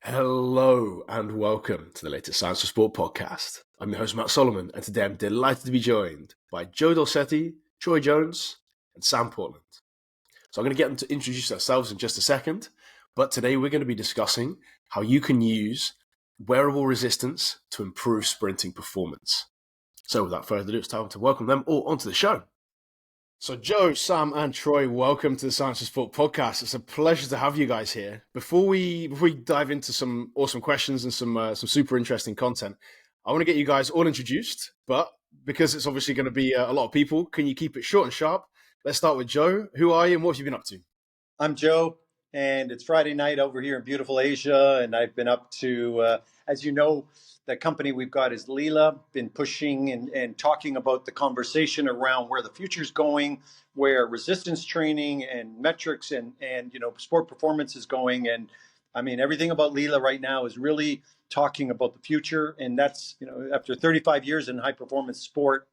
Hello and welcome to the latest Science for Sport podcast. I'm your host, Matt Solomon, and today I'm delighted to be joined by Joe Dolcetti, Troy Jones, and Sam Portland. So I'm going to get them to introduce themselves in just a second, but today we're going to be discussing how you can use wearable resistance to improve sprinting performance. So without further ado, it's time to welcome them all onto the show. So Joe, Sam, and Troy, welcome to the Science for Sport podcast. It's a pleasure to have you guys here. Before we dive into some awesome questions and some super interesting content, I want to get you guys all introduced. But because it's obviously going to be a lot of people, can you keep it short and sharp? Let's start with Joe. Who are you and what have you been up to? I'm Joe, and it's Friday night over here in beautiful Asia, and I've been up to, as you know, the company we've got is LILA, been pushing and talking about the conversation around where the future's going, where resistance training and metrics and sport performance is going. And I mean, everything about LILA right now is really talking about the future. And that's, after 35 years in high performance sport,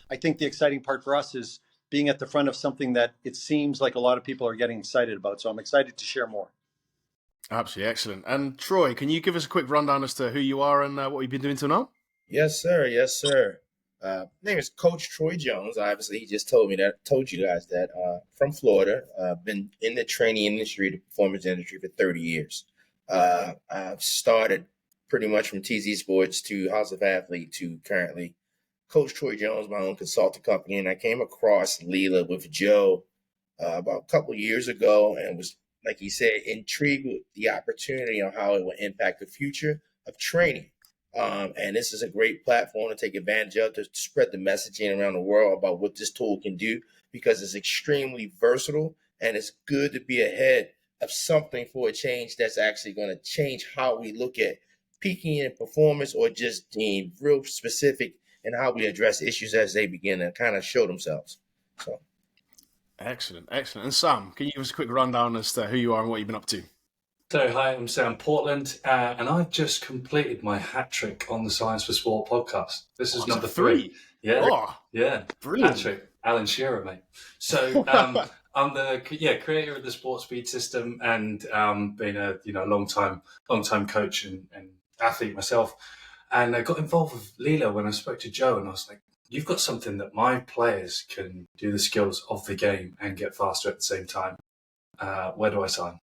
I think the exciting part for us is being at the front of something that it seems like a lot of people are getting excited about. So I'm excited to share more. Absolutely excellent. And Troy, can you give us a quick rundown as to who you are and what you've been doing till now? Yes, sir. Yes, sir. My name is Coach Troy Jones. Obviously, he just told you guys that. From Florida, been in the training industry, the performance industry for 30 years. I've started pretty much from TZ Sports to House of Athlete to currently Coach Troy Jones, my own consulting company. And I came across LILA with Joe about a couple of years ago and was, like he said, intrigued with the opportunity on how it will impact the future of training. And this is a great platform to take advantage of to spread the messaging around the world about what this tool can do, because it's extremely versatile and it's good to be ahead of something for a change that's actually going to change how we look at peaking in performance or just being real specific in how we address issues as they begin to kind of show themselves. So. Excellent. And Sam, can you give us a quick rundown as to who you are and what you've been up to? So, hi, I'm Sam Portland, and I've just completed my hat trick on the Science for Sport podcast. This is number 3. Yeah, yeah, brilliant. Hat trick, Alan Shearer, mate. So, I'm the creator of the Sports Speed system, and been a long time coach and athlete myself. And I got involved with LILA when I spoke to Joe, and I was like, you've got something that my players can do the skills of the game and get faster at the same time. Where do I sign?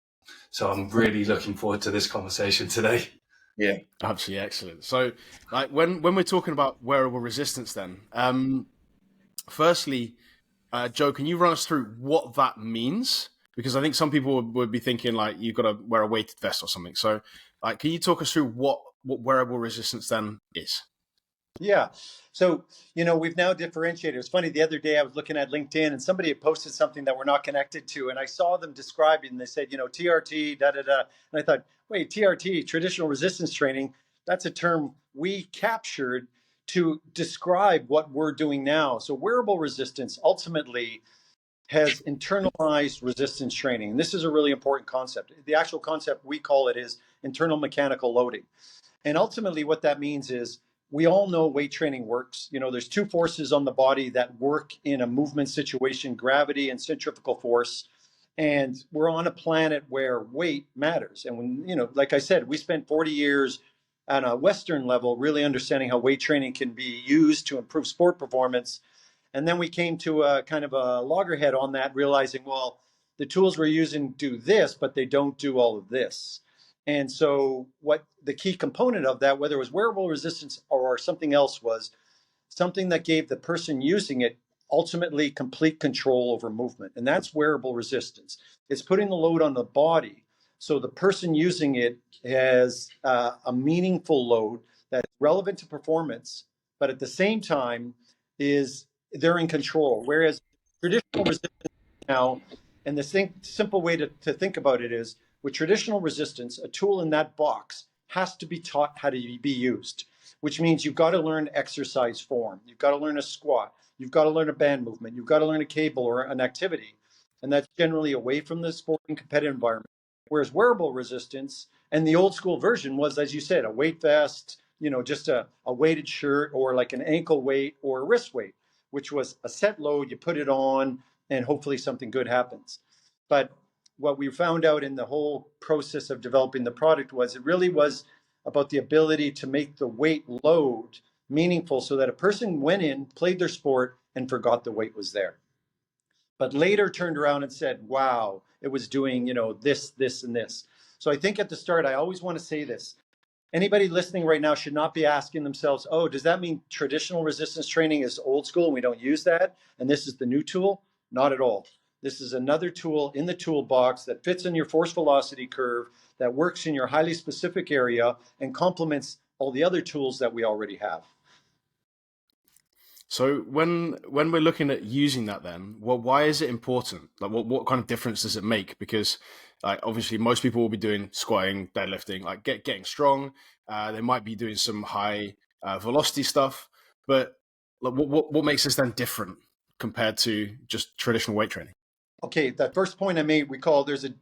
So I'm really looking forward to this conversation today. Yeah, absolutely excellent. So, like when we're talking about wearable resistance, then, firstly, Joe, can you run us through what that means? Because I think some people would be thinking like you've got to wear a weighted vest or something. So, like, can you talk us through what wearable resistance then is? Yeah. So, we've now differentiated. It's funny, the other day I was looking at LinkedIn and somebody had posted something that we're not connected to. And I saw them describe it and they said, TRT, da-da-da. And I thought, wait, TRT, traditional resistance training, that's a term we captured to describe what we're doing now. So wearable resistance ultimately has internalized resistance training. And this is a really important concept. The actual concept we call it is internal mechanical loading. And ultimately what that means is, we all know weight training works. There's 2 forces on the body that work in a movement situation, gravity and centrifugal force. And we're on a planet where weight matters. And when, like I said, we spent 40 years on a Western level really understanding how weight training can be used to improve sport performance. And then we came to a kind of a loggerhead on that, realizing, well, the tools we're using do this, but they don't do all of this. And so what the key component of that, whether it was wearable resistance or something else, was something that gave the person using it ultimately complete control over movement. And that's wearable resistance. It's putting the load on the body so the person using it has a meaningful load that's relevant to performance, but at the same time they're in control. Whereas traditional resistance now, and the simple way to think about it is, with traditional resistance, a tool in that box has to be taught how to be used, which means you've got to learn exercise form. You've got to learn a squat. You've got to learn a band movement. You've got to learn a cable or an activity. And that's generally away from the sporting competitive environment. Whereas wearable resistance, and the old school version was, as you said, a weight vest, just a weighted shirt or like an ankle weight or a wrist weight, which was a set load, you put it on, and hopefully something good happens. But what we found out in the whole process of developing the product was it really was about the ability to make the weight load meaningful so that a person went in, played their sport, and forgot the weight was there. But later turned around and said, wow, it was doing, this, this, and this. So I think at the start, I always want to say this. Anybody listening right now should not be asking themselves, oh, does that mean traditional resistance training is old school and we don't use that? And this is the new tool? Not at all. This is another tool in the toolbox that fits in your force velocity curve, that works in your highly specific area and complements all the other tools that we already have. So when we're looking at using that, then, well, why is it important? Like, what kind of difference does it make? Because obviously, most people will be doing squatting, deadlifting, like getting strong. They might be doing some high velocity stuff, but like, what makes this then different compared to just traditional weight training? Okay, that first point I made,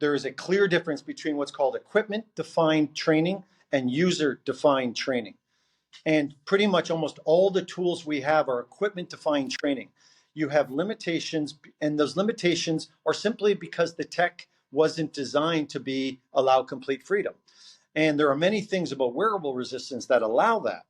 there is a clear difference between what's called equipment-defined training and user-defined training. And pretty much almost all the tools we have are equipment-defined training. You have limitations, and those limitations are simply because the tech wasn't designed to allow complete freedom. And there are many things about wearable resistance that allow that.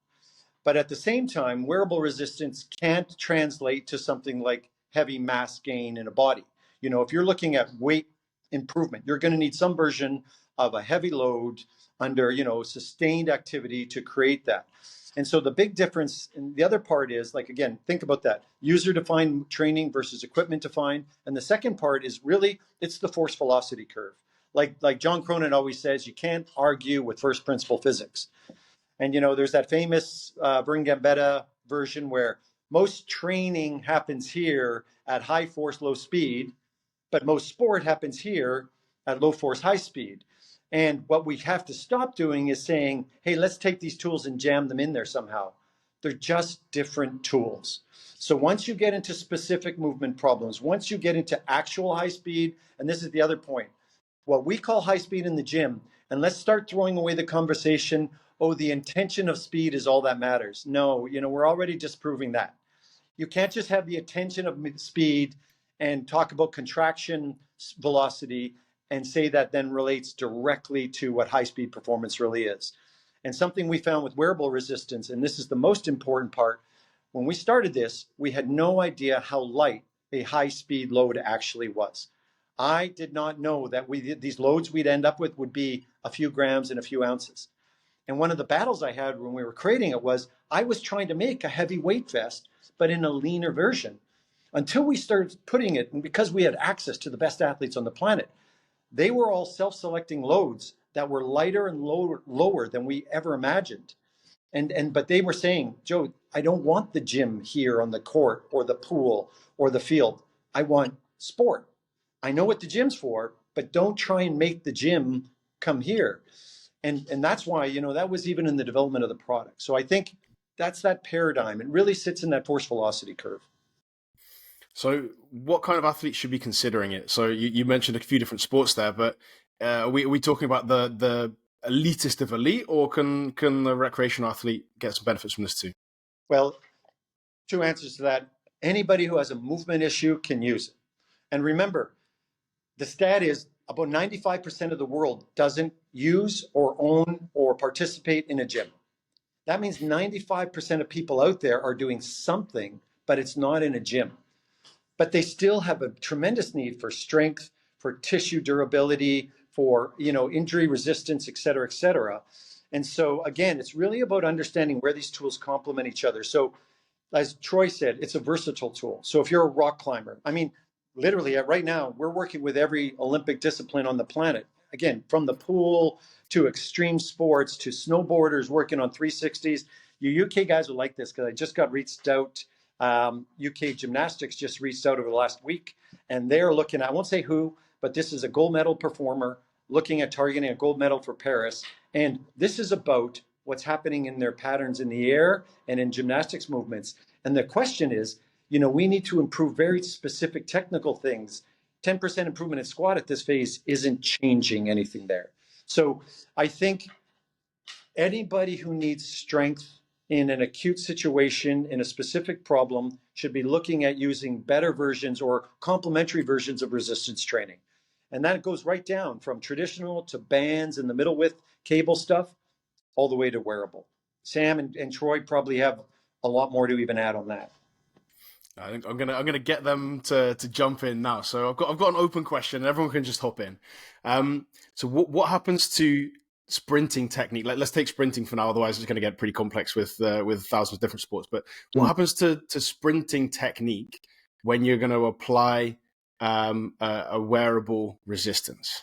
But at the same time, wearable resistance can't translate to something like heavy mass gain in a body. If you're looking at weight improvement, you're going to need some version of a heavy load under, sustained activity to create that. And so the big difference, and the other part is, like, again, think about that, user-defined training versus equipment-defined. And the second part is really, it's the force velocity curve. Like John Cronin always says, you can't argue with first principle physics. And, there's that famous Vern Gambetta version where most training happens here at high force, low speed, but most sport happens here at low force, high speed. And what we have to stop doing is saying, hey, let's take these tools and jam them in there somehow. They're just different tools. So once you get into specific movement problems, once you get into actual high speed, and this is the other point, what we call high speed in the gym, and let's start throwing away the conversation, oh, the intention of speed is all that matters. No, we're already disproving that. You can't just have the attention of speed and talk about contraction velocity and say that then relates directly to what high-speed performance really is. And something we found with wearable resistance, and this is the most important part, when we started this, we had no idea how light a high-speed load actually was. I did not know that these loads we'd end up with would be a few grams and a few ounces. And one of the battles I had when we were creating it was I was trying to make a heavy weight vest, but in a leaner version. Until we started putting it, and because we had access to the best athletes on the planet, they were all self-selecting loads that were lighter and lower than we ever imagined. But they were saying, Joe, I don't want the gym here on the court or the pool or the field. I want sport. I know what the gym's for, but don't try and make the gym come here. And that's why, that was even in the development of the product. So I think that's that paradigm. It really sits in that force velocity curve. So what kind of athletes should be considering it? So you mentioned a few different sports there, but are we talking about the elitist of elite, or can the recreational athlete get some benefits from this too? Well, two answers to that. Anybody who has a movement issue can use it. And remember, the stat is about 95% of the world doesn't use or own or participate in a gym. That means 95% of people out there are doing something, but it's not in a gym. But they still have a tremendous need for strength, for tissue durability, for injury resistance, et cetera, et cetera. And so again, it's really about understanding where these tools complement each other. So as Troy said, it's a versatile tool. So if you're a rock climber, literally right now, we're working with every Olympic discipline on the planet. Again, from the pool to extreme sports to snowboarders working on 360s. You UK guys will like this because I just got reached out. UK gymnastics just reached out over the last week, and they're looking at, I won't say who, but this is a gold medal performer looking at targeting a gold medal for Paris. And this is about what's happening in their patterns in the air and in gymnastics movements. And the question is, we need to improve very specific technical things. 10% improvement in squat at this phase isn't changing anything there. So I think anybody who needs strength in an acute situation, in a specific problem, should be looking at using better versions or complementary versions of resistance training. And that goes right down from traditional to bands and the middle width cable stuff all the way to wearable. Sam and Troy probably have a lot more to even add on that. I think I'm gonna get them to jump in now. So I've got an open question, and everyone can just hop in. So what happens to sprinting technique? Let's take sprinting for now. Otherwise, it's going to get pretty complex with thousands of different sports. But what happens to sprinting technique when you're going to apply a wearable resistance?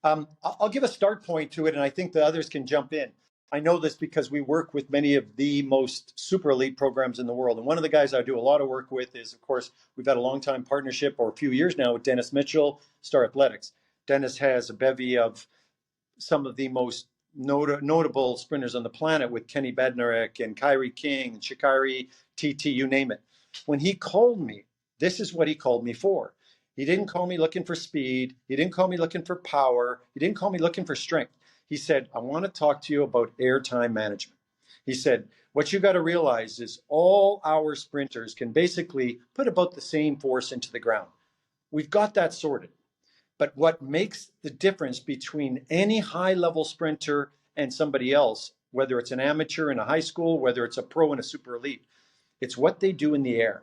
I'll give a start point to it, and I think the others can jump in. I know this because we work with many of the most super elite programs in the world. And one of the guys I do a lot of work with is, of course, we've had a long time partnership, or a few years now, with Dennis Mitchell, Star Athletics. Dennis has a bevy of some of the most notable sprinters on the planet, with Kenny Bednarek and Kyrie King, Sha'Carri, TT, you name it. When he called me, this is what he called me for. He didn't call me looking for speed. He didn't call me looking for power. He didn't call me looking for strength. He said, I want to talk to you about airtime management. He said, what you got to realize is all our sprinters can basically put about the same force into the ground. We've got that sorted. But what makes the difference between any high-level sprinter and somebody else, whether it's an amateur in a high school, whether it's a pro and a super elite, it's what they do in the air.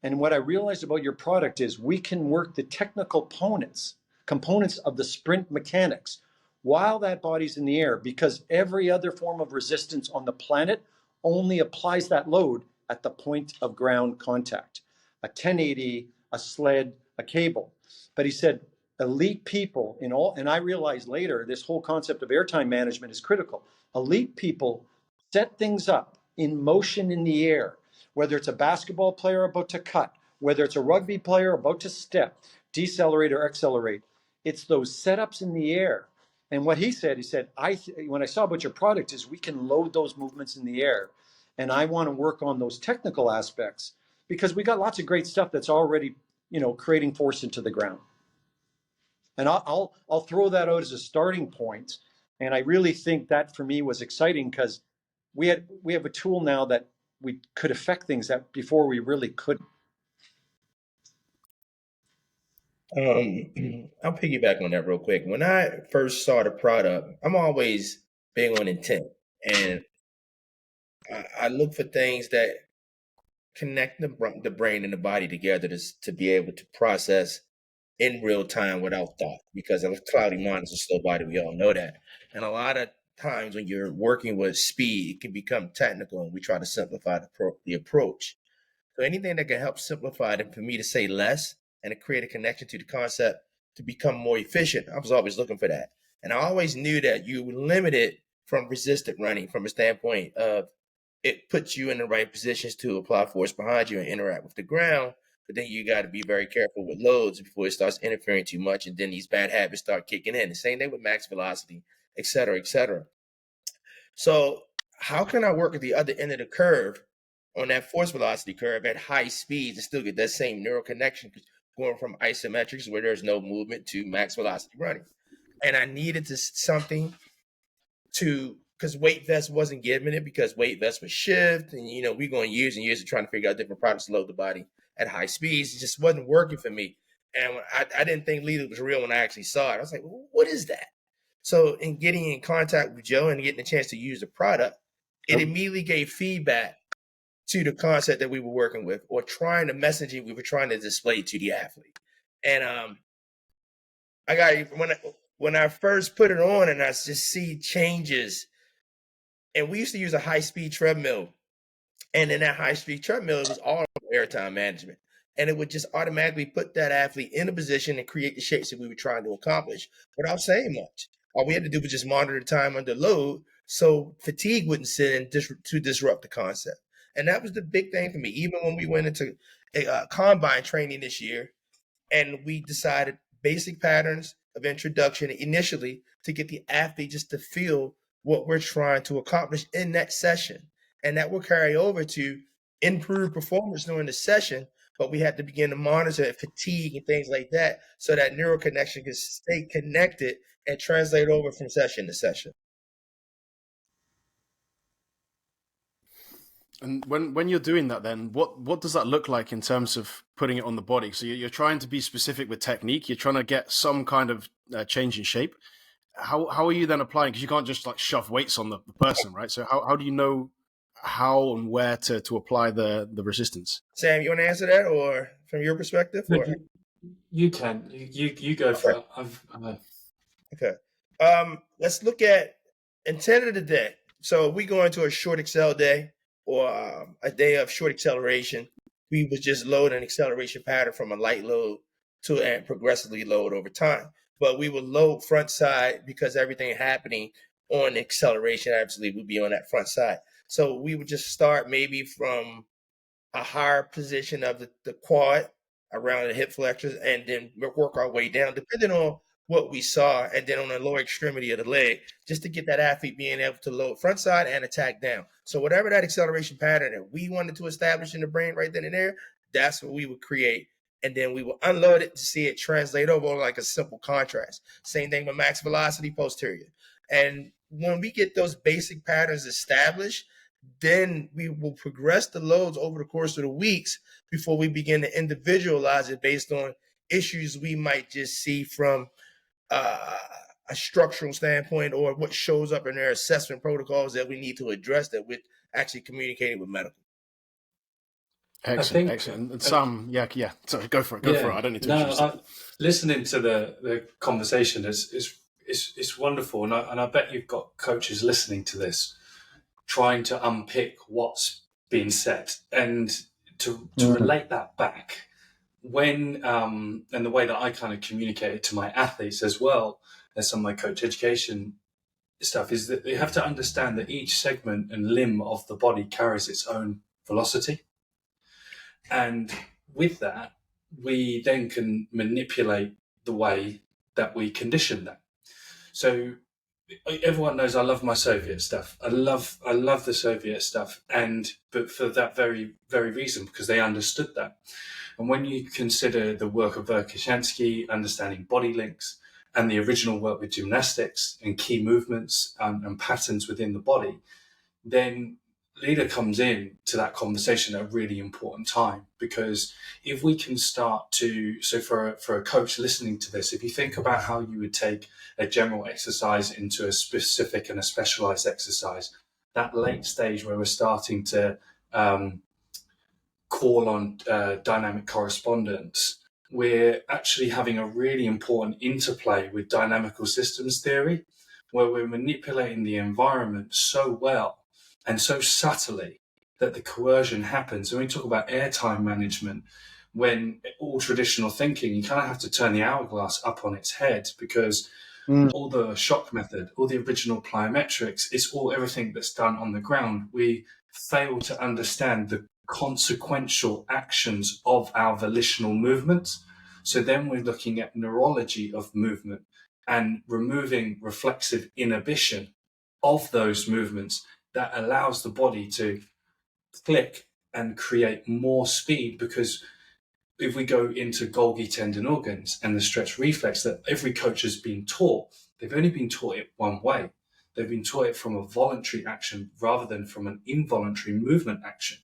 And what I realized about your product is we can work the technical components of the sprint mechanics while that body's in the air, because every other form of resistance on the planet only applies that load at the point of ground contact. A 1080, a sled, a cable. But he said, elite people in all, and I realized later this whole concept of airtime management is critical. Elite people set things up in motion in the air, whether it's a basketball player about to cut, whether it's a rugby player about to step, decelerate or accelerate. It's those setups in the air. And what he said, when I saw about your product is we can load those movements in the air. And I want to work on those technical aspects because we got lots of great stuff that's already, creating force into the ground. And I'll throw that out as a starting point. And I really think that for me was exciting because we have a tool now that we could affect things that before we really couldn't. I'll piggyback on that real quick. When I first saw the product, I'm always big on intent, and I look for things that connect the brain and the body together to be able to process in real time without thought, because a cloudy mind is a slow body. We all know that. And a lot of times when you're working with speed, it can become technical, and we try to simplify the approach. So anything that can help simplify it, and for me to say less and to create a connection to the concept to become more efficient, I was always looking for that. And I always knew that you were limited from resistant running from a standpoint of it puts you in the right positions to apply force behind you and interact with the ground. But then you got to be very careful with loads before it starts interfering too much. And then these bad habits start kicking in. The same thing with max velocity, et cetera, et cetera. So how can I work at the other end of the curve on that force velocity curve at high speeds and still get that same neural connection going from isometrics where there's no movement to max velocity running? And I needed something because weight vest wasn't giving it, because weight vest was shift, and we're going years and years of trying to figure out different products to load the body at high speeds. It just wasn't working for me. And I didn't think LILA was real when I actually saw it. I was like, well, what is that? So in getting in contact with Joe and getting a chance to use the product, it immediately gave feedback to the concept that we were working with, or trying the messaging we were trying to display to the athlete. And when I first put it on and I just see changes, and we used to use a high-speed treadmill, and in that high-speed treadmill, it was all airtime management. And it would just automatically put that athlete in a position and create the shapes that we were trying to accomplish without saying much. All we had to do was just monitor the time under load so fatigue wouldn't sit in to disrupt the concept. And that was the big thing for me. Even when we went into combine training this year, and we decided basic patterns of introduction initially to get the athlete just to feel what we're trying to accomplish in that session. And that will carry over to improve performance during the session, but we had to begin to monitor fatigue and things like that so that neural connection can stay connected and translate over from session to session. And when you're doing that, then what does that look like in terms of putting it on the body? So you're trying to be specific with technique. You're trying to get some kind of change in shape. How are you then applying? Because you can't just like shove weights on the person, right? So how do you know how and where to apply the resistance? Sam, you want to answer that, or from your perspective? Or? You can. You go for it. Okay. Let's look at intent of the day. So if we go into a short accel day or a day of short acceleration, we would just load an acceleration pattern from a light load to and progressively load over time. But we would load front side because everything happening on acceleration absolutely would be on that front side. So we would just start maybe from a higher position of the quad around the hip flexors and then work our way down, depending on what we saw, and then on the lower extremity of the leg, just to get that athlete being able to load front side and attack down. So whatever that acceleration pattern that we wanted to establish in the brain right then and there, that's what we would create. And then we will unload it to see it translate over like a simple contrast. Same thing with max velocity posterior. And when we get those basic patterns established, then we will progress the loads over the course of the weeks before we begin to individualize it based on issues we might just see from a structural standpoint or what shows up in their assessment protocols that we need to address that with actually communicating with medical. Excellent, excellent. And Sam, yeah. Sorry, go for it. I don't need to introduce it. Listening to the conversation is wonderful, and I bet you've got coaches listening to this, trying to unpick what's being said and to relate that back. When and the way that I kind of communicate it to my athletes as well as some of my coach education stuff is that they have to understand that each segment and limb of the body carries its own velocity. And with that, we then can manipulate the way that we condition that. So everyone knows I love my Soviet stuff. I love the Soviet stuff, but for that very, very reason, because they understood that. And when you consider the work of Verkhoshansky, understanding body links, and the original work with gymnastics and key movements and patterns within the body, then LILA comes in to that conversation at a really important time, because if we can start to, so for a coach listening to this, if you think about how you would take a general exercise into a specific and a specialized exercise, that late stage where we're starting to call on dynamic correspondence, we're actually having a really important interplay with dynamical systems theory, where we're manipulating the environment so well and so subtly that the coercion happens. When we talk about airtime management, when all traditional thinking, you kind of have to turn the hourglass up on its head, because all the shock method, all the original plyometrics, it's all everything that's done on the ground. We fail to understand the consequential actions of our volitional movements. So then we're looking at neurology of movement and removing reflexive inhibition of those movements that allows the body to click and create more speed. Because if we go into Golgi tendon organs and the stretch reflex that every coach has been taught, they've only been taught it one way. They've been taught it from a voluntary action rather than from an involuntary movement action,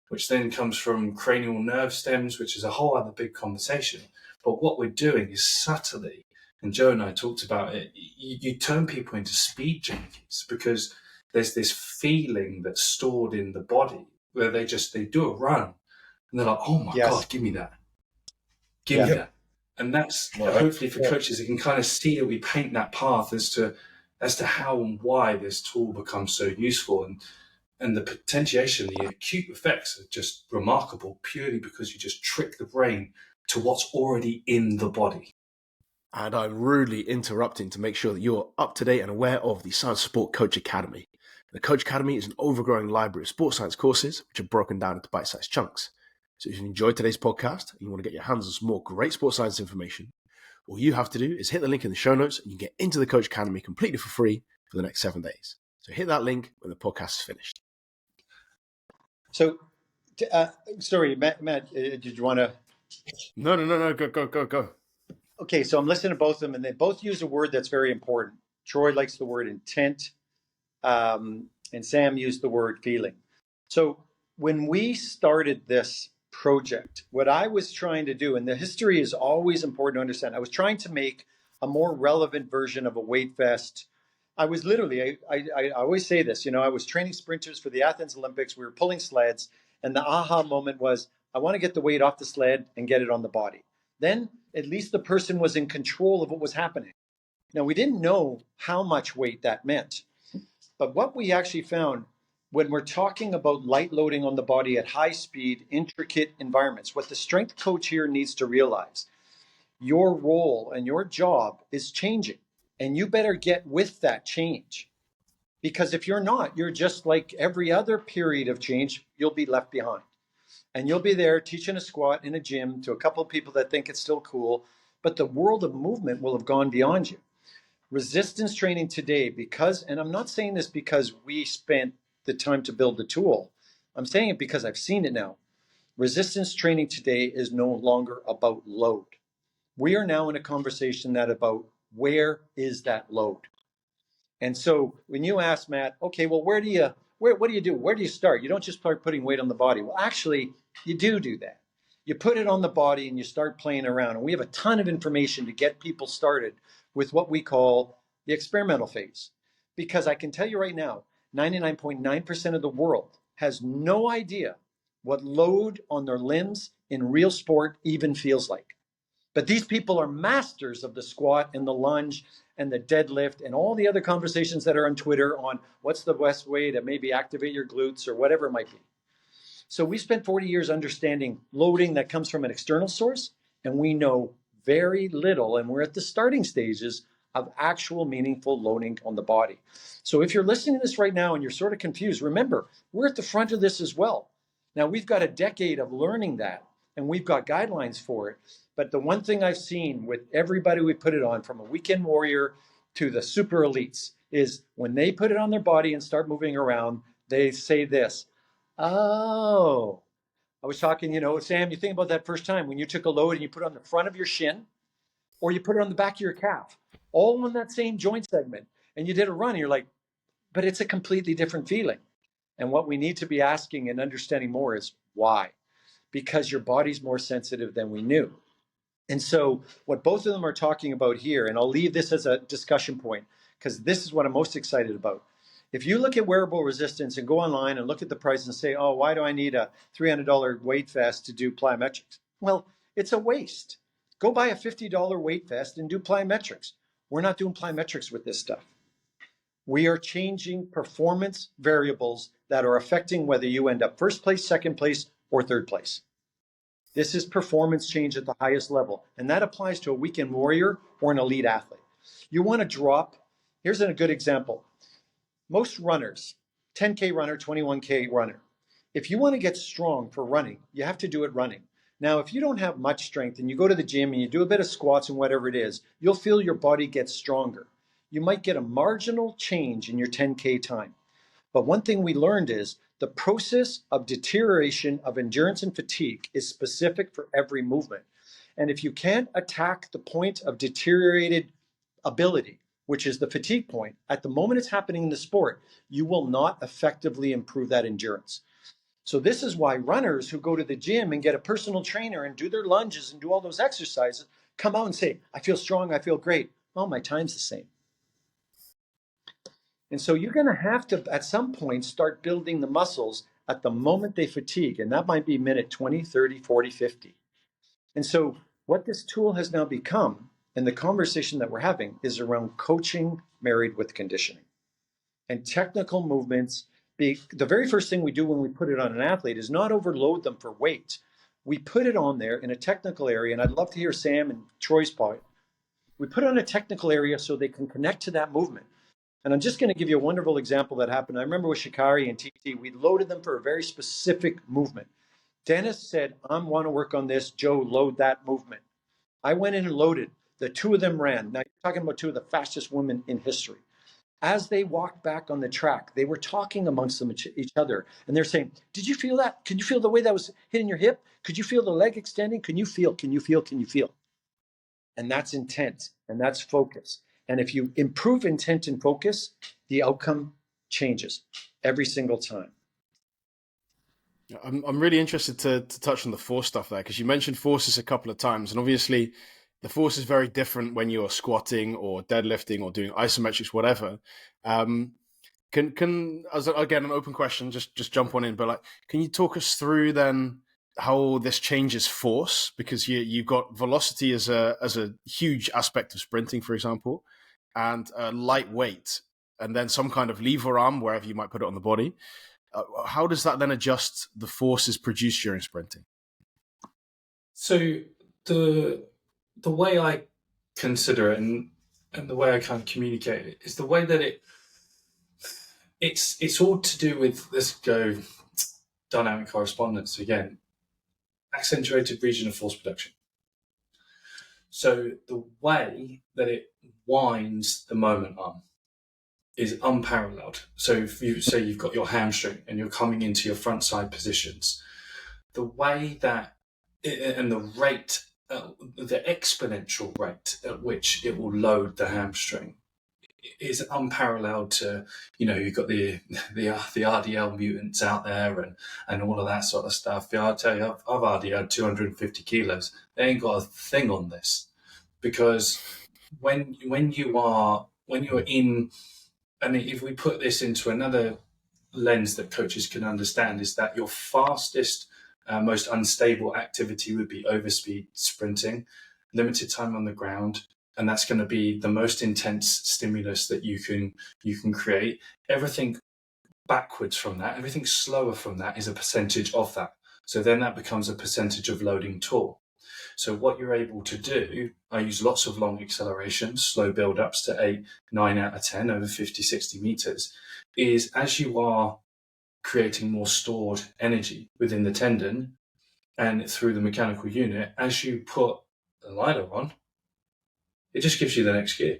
which then comes from cranial nerve stems, which is a whole other big conversation. But what we're doing is subtly, and Joe and I talked about it, you turn people into speed junkies, because there's this feeling that's stored in the body where they do a run and they're like, oh my God, give me that. Give me that. And that's hopefully for coaches, they can kind of see that we paint that path as to how and why this tool becomes so useful. And the potentiation, the acute effects are just remarkable, purely because you just trick the brain to what's already in the body. And I'm rudely interrupting to make sure that you're up to date and aware of the Science Sport Coach Academy. The Coach Academy is an overgrowing library of sports science courses, which are broken down into bite-sized chunks. So if you enjoyed today's podcast and you want to get your hands on some more great sports science information, all you have to do is hit the link in the show notes and you get into the Coach Academy completely for free for the next 7 days. So hit that link when the podcast is finished. So, sorry, Matt, did you want to? No. Go. Okay, so I'm listening to both of them, and they both use a word that's very important. Troy likes the word intent, and Sam used the word feeling. So when we started this project, what I was trying to do, and the history is always important to understand, I was trying to make a more relevant version of a weight vest. I was literally, I always say this, you know, I was training sprinters for the Athens Olympics. We were pulling sleds, and the aha moment was, I want to get the weight off the sled and get it on the body. Then at least the person was in control of what was happening. Now, we didn't know how much weight that meant, but what we actually found when we're talking about light loading on the body at high speed, intricate environments, what the strength coach here needs to realize, your role and your job is changing, and you better get with that change. Because if you're not, you're just like every other period of change, you'll be left behind. And you'll be there teaching a squat in a gym to a couple of people that think it's still cool, but the world of movement will have gone beyond you. Resistance training today, because, and I'm not saying this because we spent the time to build the tool, I'm saying it because I've seen it now. Resistance training today is no longer about load. We are now in a conversation that about where is that load? And so when you ask Matt, okay, well, what do you do? Where do you start? You don't just start putting weight on the body. Well, actually, you do that. You put it on the body and you start playing around. And we have a ton of information to get people started with what we call the experimental phase. Because I can tell you right now, 99.9% of the world has no idea what load on their limbs in real sport even feels like. But these people are masters of the squat and the lunge and the deadlift and all the other conversations that are on Twitter on what's the best way to maybe activate your glutes or whatever it might be. So we spent 40 years understanding loading that comes from an external source, and we know very little, and we're at the starting stages of actual meaningful loading on the body. So if you're listening to this right now and you're sort of confused, remember, we're at the front of this as well. Now, we've got a decade of learning that, and we've got guidelines for it. But the one thing I've seen with everybody we put it on, from a weekend warrior to the super elites, is when they put it on their body and start moving around, they say this, oh, I was talking, you know, Sam, you think about that first time when you took a load and you put it on the front of your shin or you put it on the back of your calf, all on that same joint segment, and you did a run and you're like, but it's a completely different feeling. And what we need to be asking and understanding more is why? Because your body's more sensitive than we knew. And so what both of them are talking about here, and I'll leave this as a discussion point, because this is what I'm most excited about. If you look at wearable resistance and go online and look at the price and say, oh, why do I need a $300 weight vest to do plyometrics? Well, it's a waste. Go buy a $50 weight vest and do plyometrics. We're not doing plyometrics with this stuff. We are changing performance variables that are affecting whether you end up first place, second place, or third place. This is performance change at the highest level. And that applies to a weekend warrior or an elite athlete. You want to drop, here's a good example. Most runners, 10K runner, 21K runner, if you want to get strong for running, you have to do it running. Now, if you don't have much strength and you go to the gym and you do a bit of squats and whatever it is, you'll feel your body gets stronger. You might get a marginal change in your 10K time. But one thing we learned is the process of deterioration of endurance and fatigue is specific for every movement. And if you can't attack the point of deteriorated ability, which is the fatigue point, at the moment it's happening in the sport, you will not effectively improve that endurance. So this is why runners who go to the gym and get a personal trainer and do their lunges and do all those exercises come out and say, I feel strong, I feel great. Well, my time's the same. And so you're going to have to, at some point, start building the muscles at the moment they fatigue. And that might be minute 20, 30, 40, 50. And so what this tool has now become, and the conversation that we're having, is around coaching married with conditioning. And technical movements, the very first thing we do when we put it on an athlete is not overload them for weight. We put it on there in a technical area, and I'd love to hear Sam and Troy's point. We put it on a technical area so they can connect to that movement. And I'm just going to give you a wonderful example that happened. I remember with Shikari and TT, we loaded them for a very specific movement. Dennis said, I want to work on this. Joe, load that movement. I went in and loaded. The two of them ran. Now, you're talking about two of the fastest women in history. As they walked back on the track, they were talking amongst them, each other. And they're saying, did you feel that? Could you feel the way that was hitting your hip? Could you feel the leg extending? Can you feel? And that's intent, and that's focus. And if you improve intent and focus, the outcome changes every single time. I'm really interested to touch on the force stuff there, because you mentioned forces a couple of times, and obviously the force is very different when you're squatting or deadlifting or doing isometrics, whatever. Um, can as again an open question, just jump on in, but like, can you talk us through then how this changes force? Because you've got velocity as a huge aspect of sprinting, for example, and lightweight, and then some kind of lever arm wherever you might put it on the body. How does that then adjust the forces produced during sprinting? So the way I consider it, and the way I kind of communicate it, is the way that it's all to do with, let's go dynamic correspondence again, accentuated region of force production. So the way that it winds the moment arm is unparalleled. So if you say you've got your hamstring and you're coming into your front side positions, the way that and the rate, the exponential rate at which it will load the hamstring is unparalleled. To, you've got the RDL mutants out there and all of that sort of stuff. Yeah, I'll tell you, I've RDL'd 250 kilos. They ain't got a thing on this, because when you're in, and if we put this into another lens that coaches can understand, is that your fastest, most unstable activity would be overspeed sprinting, limited time on the ground, and that's going to be the most intense stimulus that you can create. Everything backwards from that, everything slower from that, is a percentage of that. So then that becomes a percentage of loading tool. So what you're able to do, I use lots of long accelerations, slow build-ups to 8, 9 out of 10 over 50, 60 meters, is as you are creating more stored energy within the tendon and through the mechanical unit, as you put the LILA on, it just gives you the next gear.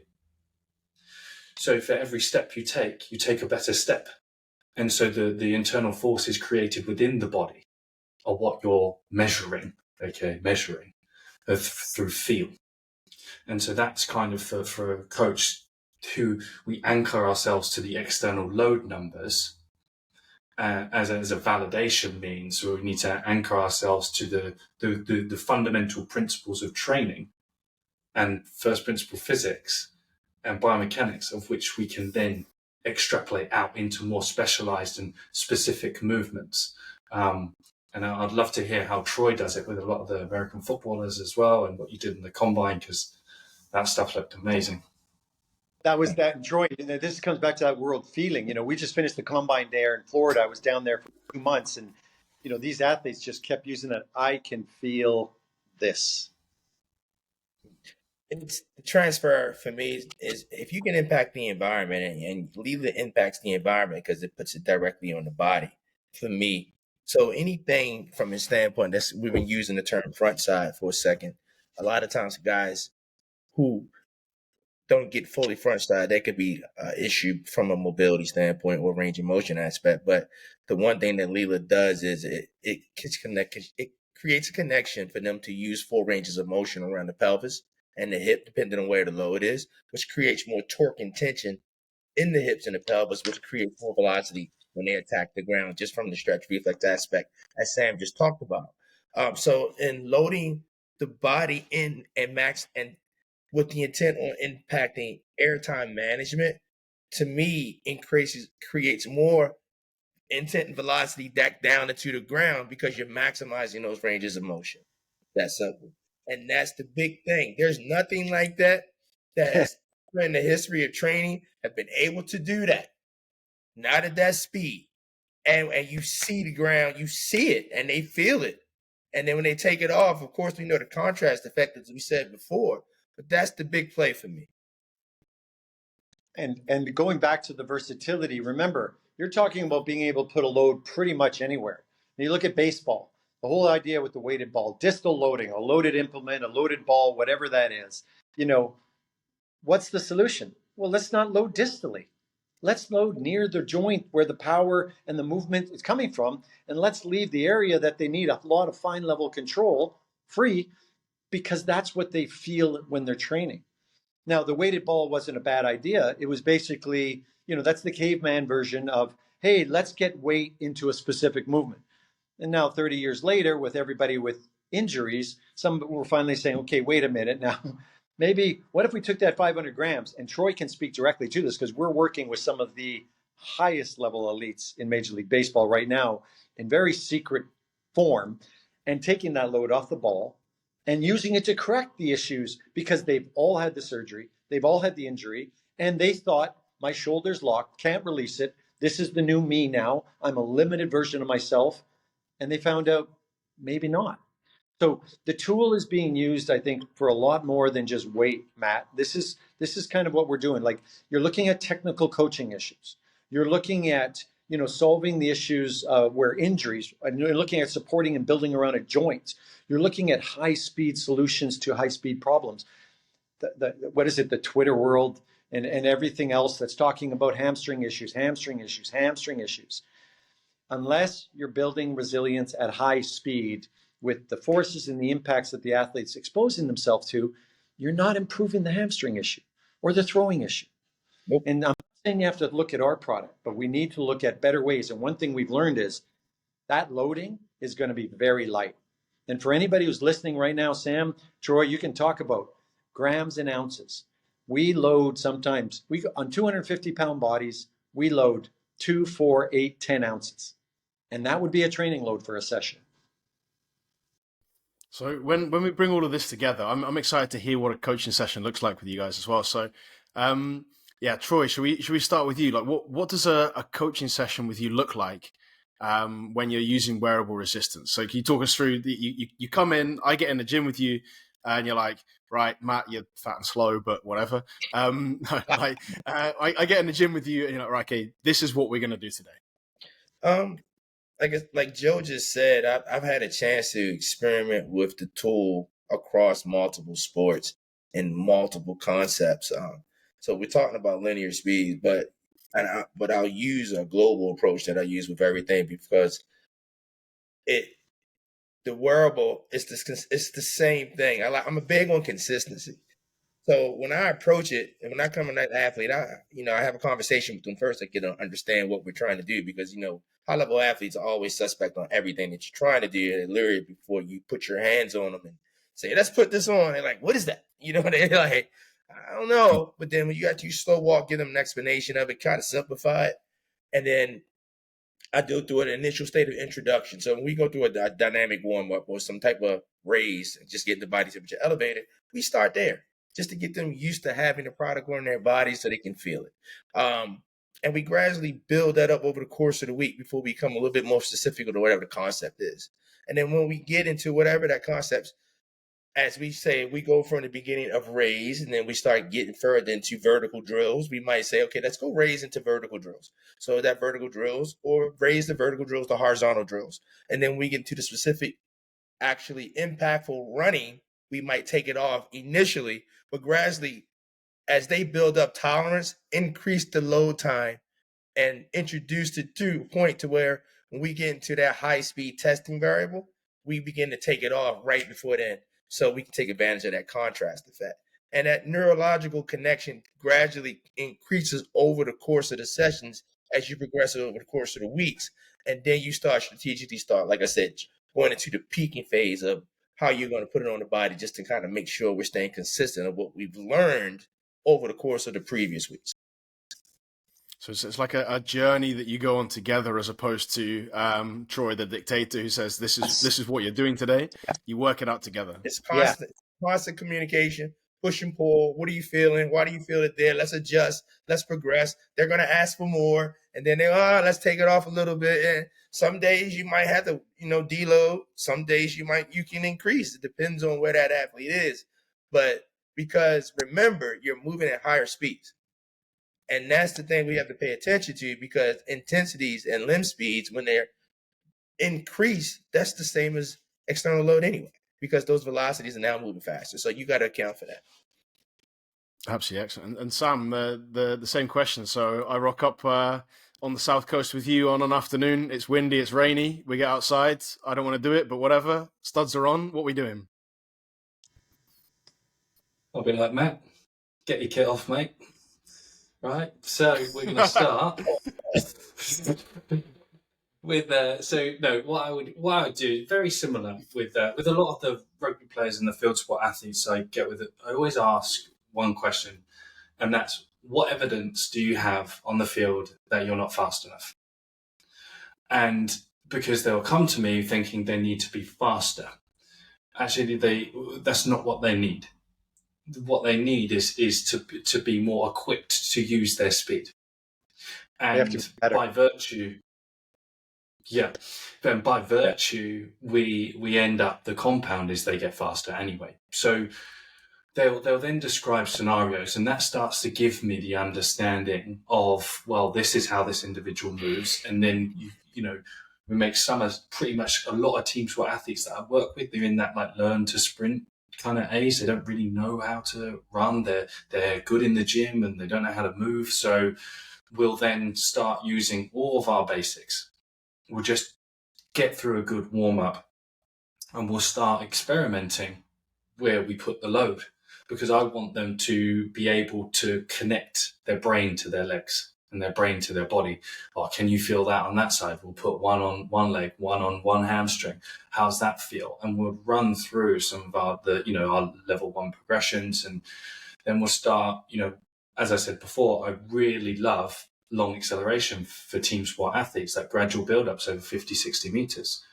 So for every step you take a better step. And so the internal forces created within the body are what you're measuring, through feel. And so that's kind of for a coach who we anchor ourselves to the external load numbers as a validation means. So we need to anchor ourselves to the fundamental principles of training and first principle physics and biomechanics, of which we can then extrapolate out into more specialized and specific movements. And I'd love to hear how Troy does it with a lot of the American footballers as well, and what you did in the combine, because that stuff looked amazing. That was that, Troy. This comes back to that world feeling. We just finished the combine there in Florida. I was down there for 2 months, and these athletes just kept using that. I can feel this. It's the transfer for me is if you can impact the environment, and LILA impacts the environment because it puts it directly on the body for me. So anything from a standpoint, that's, we've been using the term front side for a second. A lot of times guys who don't get fully front side, that could be an issue from a mobility standpoint or range of motion aspect. But the one thing that LILA does is it creates a connection for them to use full ranges of motion around the pelvis and the hip, depending on where the load is, which creates more torque and tension in the hips and the pelvis, which creates more velocity when they attack the ground, just from the stretch reflex aspect, as Sam just talked about. So in loading the body in and max, and with the intent on impacting airtime management, to me, creates more intent and velocity down into the ground, because you're maximizing those ranges of motion. That's simple. And that's the big thing. There's nothing like that has in the history of training have been able to do that. Not at that speed. And you see the ground, you see it, and they feel it. And then when they take it off, of course, we know the contrast effect, as we said before. But that's the big play for me. And going back to the versatility, remember, you're talking about being able to put a load pretty much anywhere. When you look at baseball, the whole idea with the weighted ball, distal loading, a loaded implement, a loaded ball, whatever that is, what's the solution? Well, let's not load distally. Let's load near the joint where the power and the movement is coming from, and let's leave the area that they need a lot of fine level control free, because that's what they feel when they're training. Now, the weighted ball wasn't a bad idea. It was basically, that's the caveman version of, hey, let's get weight into a specific movement. And now 30 years later, with everybody with injuries, some were finally saying, okay, wait a minute now. Maybe what if we took that 500 grams? And Troy can speak directly to this because we're working with some of the highest level elites in Major League Baseball right now in very secret form, and taking that load off the ball and using it to correct the issues because they've all had the surgery, they've all had the injury, and they thought, my shoulder's locked, can't release it. This is the new me now. I'm a limited version of myself. And they found out maybe not. So the tool is being used, I think, for a lot more than just weight, Matt. This is kind of what we're doing. Like, you're looking at technical coaching issues. You're looking at, solving the issues where injuries, and you're looking at supporting and building around a joint. You're looking at high-speed solutions to high-speed problems. What is it? The Twitter world and everything else that's talking about hamstring issues. Unless you're building resilience at high speed with the forces and the impacts that the athlete's exposing themselves to, you're not improving the hamstring issue or the throwing issue. Nope. And I'm not saying you have to look at our product, but we need to look at better ways. And one thing we've learned is that loading is going to be very light. And for anybody who's listening right now, Sam, Troy, you can talk about grams and ounces. We load sometimes, on 250-pound bodies, we load 2, 4, 8, 10 ounces. And that would be a training load for a session. So when we bring all of this together, I'm excited to hear what a coaching session looks like with you guys as well. So, Troy, should we start with you? Like, what does a coaching session with you look like when you're using wearable resistance? So, can you talk us through? You come in, I get in the gym with you, and you're like, right, Matt, you're fat and slow, but whatever. I get in the gym with you, and you're like, right, okay, this is what we're going to do today. Like Joe just said, I've had a chance to experiment with the tool across multiple sports and multiple concepts. So we're talking about linear speed, but I'll use a global approach that I use with everything because the wearable it's the same thing. I'm a big on consistency. So when I approach it, and when I come in an athlete, I have a conversation with them first to get to understand what we're trying to do because, high-level athletes are always suspect on everything that you're trying to do, and literally before you put your hands on them and say, let's put this on. They're like, what is that? They're like, I don't know. But then when you got to slow walk, give them an explanation of it, kind of simplify it. And then I do through an initial state of introduction. So when we go through a dynamic warm-up or some type of raise, just getting the body temperature elevated, we start there just to get them used to having the product on their body so they can feel it. And we gradually build that up over the course of the week before we become a little bit more specific on whatever the concept is. And then when we get into whatever that concept, as we say, we go from the beginning of raise and then we start getting further into vertical drills. We might say, okay, let's go raise into vertical drills. So that vertical drills or raise the vertical drills to horizontal drills. And then we get into the specific, actually impactful running. We might take it off initially, but gradually, as they build up tolerance, increase the load time and introduce it to a point to where when we get into that high-speed testing variable, we begin to take it off right before then so we can take advantage of that contrast effect. And that neurological connection gradually increases over the course of the sessions as you progress over the course of the weeks. And then you strategically start, like I said, going into the peaking phase of how you're going to put it on the body just to kind of make sure we're staying consistent of what we've learned over the course of the previous weeks. So it's like a journey that you go on together as opposed to Troy, the dictator, who says, this is what you're doing today. You work it out together. It's constant communication, push and pull. What are you feeling? Why do you feel it there? Let's adjust. Let's progress. They're going to ask for more. And then let's take it off a little bit. And some days you might have to, deload. Some days you can increase. It depends on where that athlete is. But because remember, you're moving at higher speeds. And that's the thing we have to pay attention to because intensities and limb speeds, when they're increased, that's the same as external load anyway, because those velocities are now moving faster. So you got to account for that. Absolutely excellent. And Sam, the same question. So I rock up on the south coast with you on an afternoon. It's windy, it's rainy. We get outside. I don't want to do it, but whatever. Studs are on. What are we doing? I'll be like, Matt, get your kit off, mate. Right, so we're going to start. So no, what I would do very similar with a lot of the rugby players and the field sport athletes I get with it. I always ask one question, and that's, what evidence do you have on the field that you're not fast enough? And because they'll come to me thinking they need to be faster. Actually, that's not what they need. What they need is to be more equipped to use their speed. And by virtue, then by virtue, we end up, the compound is they get faster anyway. So they'll then describe scenarios, and that starts to give me the understanding of, well, this is how this individual moves. And then you know, we make pretty much a lot of team sport athletes that I work with, they're in that like learn to sprint kind of age. They don't really know how to run. They're good in the gym and they don't know how to move. So we'll then start using all of our basics. We'll just get through a good warm up and we'll start experimenting where we put the load, because I want them to be able to connect their brain to their legs and their brain to their body. Oh, can you feel that on that side? We'll put one on one leg, one on one hamstring. How's that feel? And we'll run through some of our level 1 progressions. And then we'll start, as I said before, I really love long acceleration for team sport athletes, that gradual build-ups over 50, 60 meters.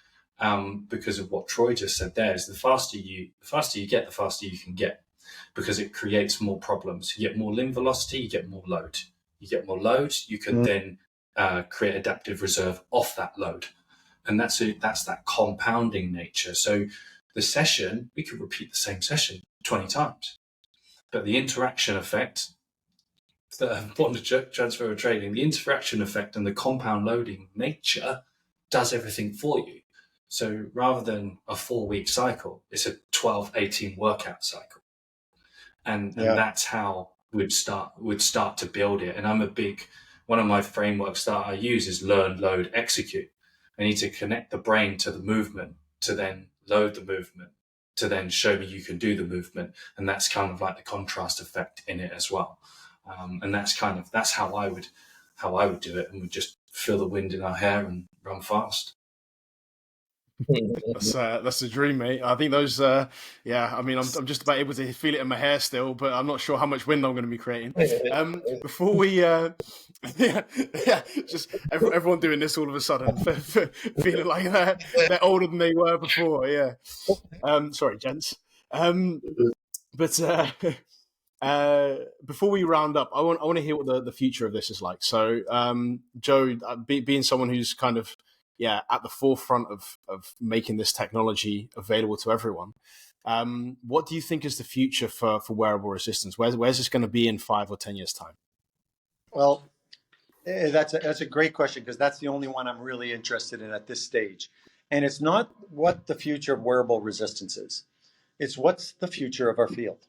Because of what Troy just said there, is the faster you get, the faster you can get, because it creates more problems. You get more limb velocity, you get more load. You get more load, you can then create adaptive reserve off that load. And that's that compounding nature. So the session, we could repeat the same session 20 times. But the interaction effect, the bond transfer of training, the interaction effect and the compound loading nature does everything for you. So rather than a 4-week cycle, it's a 12, 18 workout cycle. And that's how we'd start to build it. And one of my frameworks that I use is learn, load, execute. I need to connect the brain to the movement, to then load the movement, to then show me you can do the movement. And that's kind of like the contrast effect in it as well. And that's how I would do it. And we just feel the wind in our hair and run fast. That's the dream, mate. I think those, I'm just about able to feel it in my hair still, but I'm not sure how much wind I'm going to be creating. Before we, just everyone doing this all of a sudden, feeling like they're older than they were before. Yeah. Sorry, gents. Before we round up, I want to hear what the future of this is like. So, Joe, being someone who's kind of at the forefront of making this technology available to everyone, what do you think is the future for wearable resistance? Where's this going to be in 5 or 10 years' time? Well, that's a great question, because that's the only one I'm really interested in at this stage. And it's not what the future of wearable resistance is. It's what's the future of our field.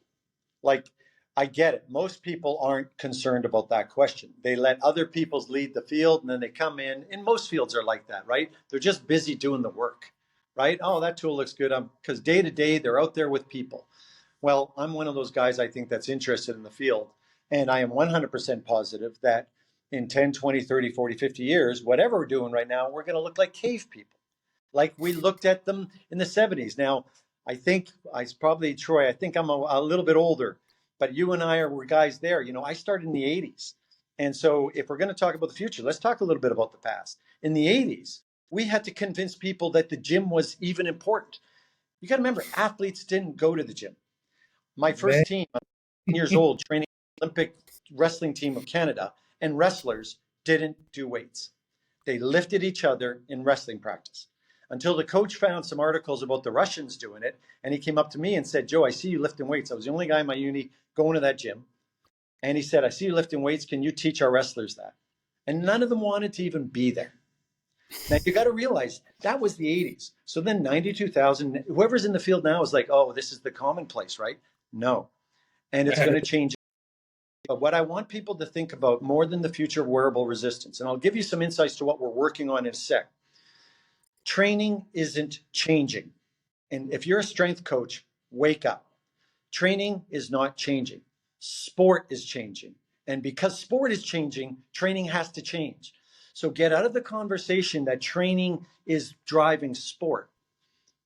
Like, I get it. Most people aren't concerned about that question. They let other people lead the field, and then they come in. And most fields are like that, right? They're just busy doing the work, right? Oh, that tool looks good. Because day to day, they're out there with people. Well, I'm one of those guys, I think, that's interested in the field. And I am 100% positive that in 10, 20, 30, 40, 50 years, whatever we're doing right now, we're going to look like cave people, like we looked at them in the 70s. Now, I think Troy, I think I'm a little bit older, but you and I were guys there. I started in the 80s. And so if we're going to talk about the future, let's talk a little bit about the past. In the 80s, we had to convince people that the gym was even important. You got to remember, athletes didn't go to the gym. My first team, I'm 10 years old, training Olympic wrestling team of Canada, and wrestlers didn't do weights. They lifted each other in wrestling practice, until the coach found some articles about the Russians doing it. And he came up to me and said, Joe, I see you lifting weights. I was the only guy in my uni going to that gym. And he said, I see you lifting weights. Can you teach our wrestlers that? And none of them wanted to even be there. Now, you got to realize that was the 80s. So then 92,000, whoever's in the field now is like, oh, this is the commonplace, right? No. And it's going to change. But what I want people to think about more than the future of wearable resistance, and I'll give you some insights to what we're working on in a sec. Training isn't changing. And if you're a strength coach, wake up. Training is not changing. Sport is changing. And because sport is changing, training has to change. So get out of the conversation that training is driving sport.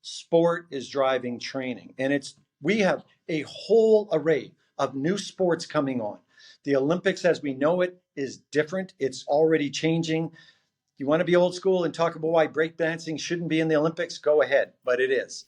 Sport is driving training. And we have a whole array of new sports coming on. The Olympics as we know it is different. It's already changing. You want to be old school and talk about why breakdancing shouldn't be in the Olympics? Go ahead, but it is.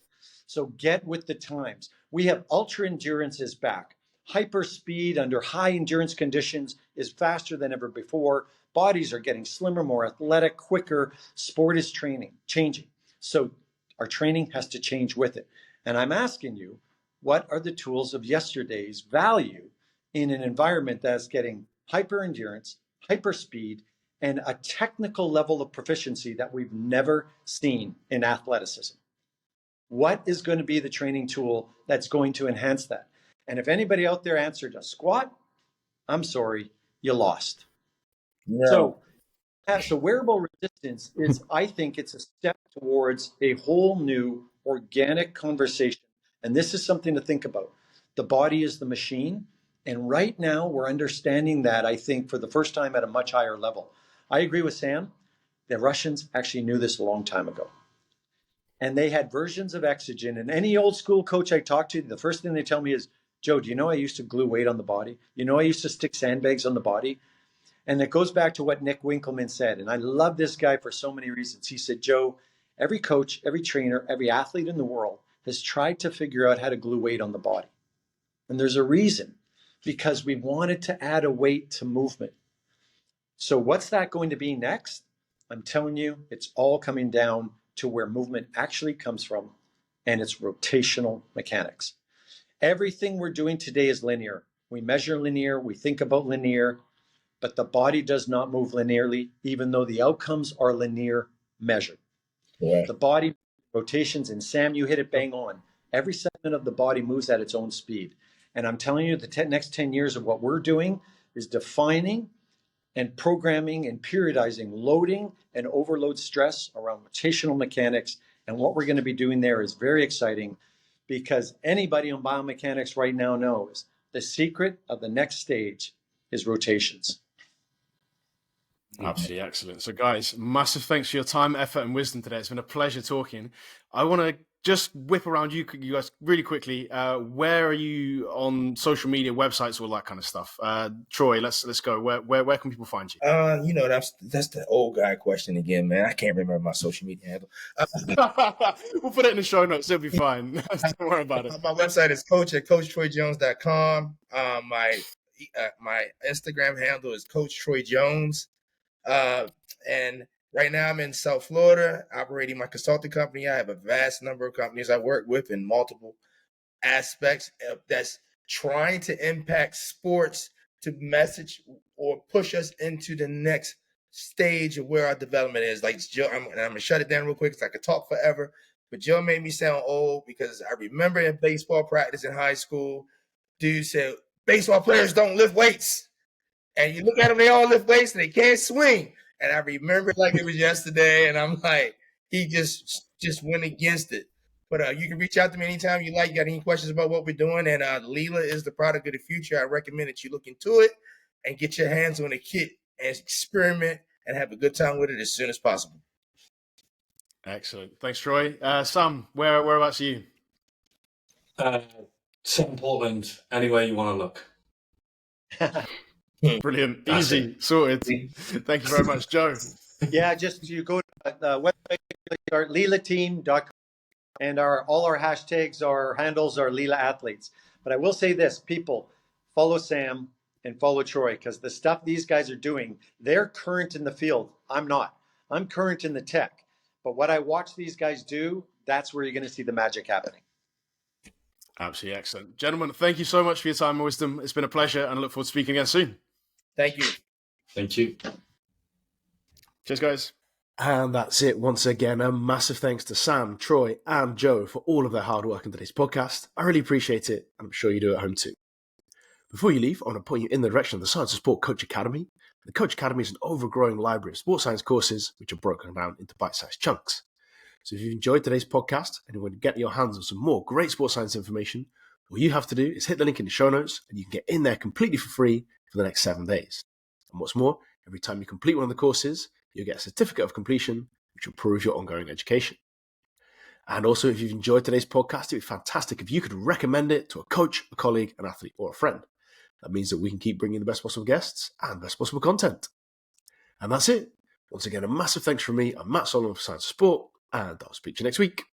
So get with the times. We have ultra endurance is back. Hyper speed under high endurance conditions is faster than ever before. Bodies are getting slimmer, more athletic, quicker. Sport is changing. So our training has to change with it. And I'm asking you, what are the tools of yesterday's value in an environment that's getting hyper endurance, hyper speed, and a technical level of proficiency that we've never seen in athleticism? What is going to be the training tool that's going to enhance that? And if anybody out there answered a squat, I'm sorry, you lost. No. So wearable resistance is, I think it's a step towards a whole new organic conversation. And this is something to think about. The body is the machine. And right now we're understanding that, I think, for the first time at a much higher level. I agree with Sam. The Russians actually knew this a long time ago. And they had versions of EXOGEN. And any old school coach I talk to, the first thing they tell me is, Joe, do you know I used to glue weight on the body? You know I used to stick sandbags on the body? And it goes back to what Nick Winkelman said. And I love this guy for so many reasons. He said, Joe, every coach, every trainer, every athlete in the world has tried to figure out how to glue weight on the body. And there's a reason, because we wanted to add a weight to movement. So what's that going to be next? I'm telling you, it's all coming down to where movement actually comes from, and it's rotational mechanics. Everything we're doing today is linear. We measure linear, we think about linear, but the body does not move linearly, even though the outcomes are linear measured. Yeah. The body rotations, and Sam, you hit it bang on. Every segment of the body moves at its own speed. And I'm telling you, the next 10 years of what we're doing is defining and programming and periodizing loading and overload stress around rotational mechanics. And what we're going to be doing there is very exciting, because anybody on biomechanics right now knows the secret of the next stage is rotations. Absolutely excellent. So, guys, massive thanks for your time, effort, and wisdom today. It's been a pleasure talking. I want to just whip around you guys really quickly. Where are you on social media, websites, all that kind of stuff? Troy, let's go. Where can people find you? That's the old guy question again, man. I can't remember my social media handle. We'll put it in the show notes. It'll be fine. Don't worry about it. My website is coach@coachtroyjones.com. My Instagram handle is Coach Troy Jones. And right now I'm in South Florida operating my consulting company. I have a vast number of companies I work with in multiple aspects that's trying to impact sports to message or push us into the next stage of where our development is. Like Joe, I'm going to shut it down real quick because I could talk forever. But Joe made me sound old because I remember in baseball practice in high school, dude said, baseball players don't lift weights. And you look at them, they all lift weights and they can't swing. And I remember it like it was yesterday. And I'm like, he just went against it. But you can reach out to me anytime you like. You got any questions about what we're doing? And LILA is the product of the future. I recommend that you look into it and get your hands on a kit and experiment and have a good time with it as soon as possible. Excellent. Thanks, Troy. Sam, whereabouts are you? Sam Portland, anywhere you want to look. Brilliant. Easy. Sorted. Thank you very much, Joe. Yeah, just you go to the website, our lilateam.com, and all our hashtags, our handles are Lila Athletes. But I will say this, people, follow Sam and follow Troy, because the stuff these guys are doing, they're current in the field. I'm not. I'm current in the tech. But what I watch these guys do, that's where you're going to see the magic happening. Absolutely excellent. Gentlemen, thank you so much for your time and wisdom. It's been a pleasure, and I look forward to speaking again soon. Thank you. Thank you. Cheers, guys. And that's it. Once again, a massive thanks to Sam, Troy, and Joe for all of their hard work in today's podcast. I really appreciate it, and I'm sure you do at home too. Before you leave, I want to point you in the direction of the Science of Sport Coach Academy. The Coach Academy is an overgrowing library of sports science courses which are broken down into bite-sized chunks. So if you've enjoyed today's podcast and you want to get your hands on some more great sports science information, all you have to do is hit the link in the show notes and you can get in there completely for free for the next 7 days. And what's more, every time you complete one of the courses, you'll get a certificate of completion, which will prove your ongoing education. And also, if you've enjoyed today's podcast, it'd be fantastic if you could recommend it to a coach, a colleague, an athlete, or a friend. That means that we can keep bringing the best possible guests and best possible content. And that's it. Once again, a massive thanks from me. I'm Matt Solomon for Science of Sport, and I'll speak to you next week.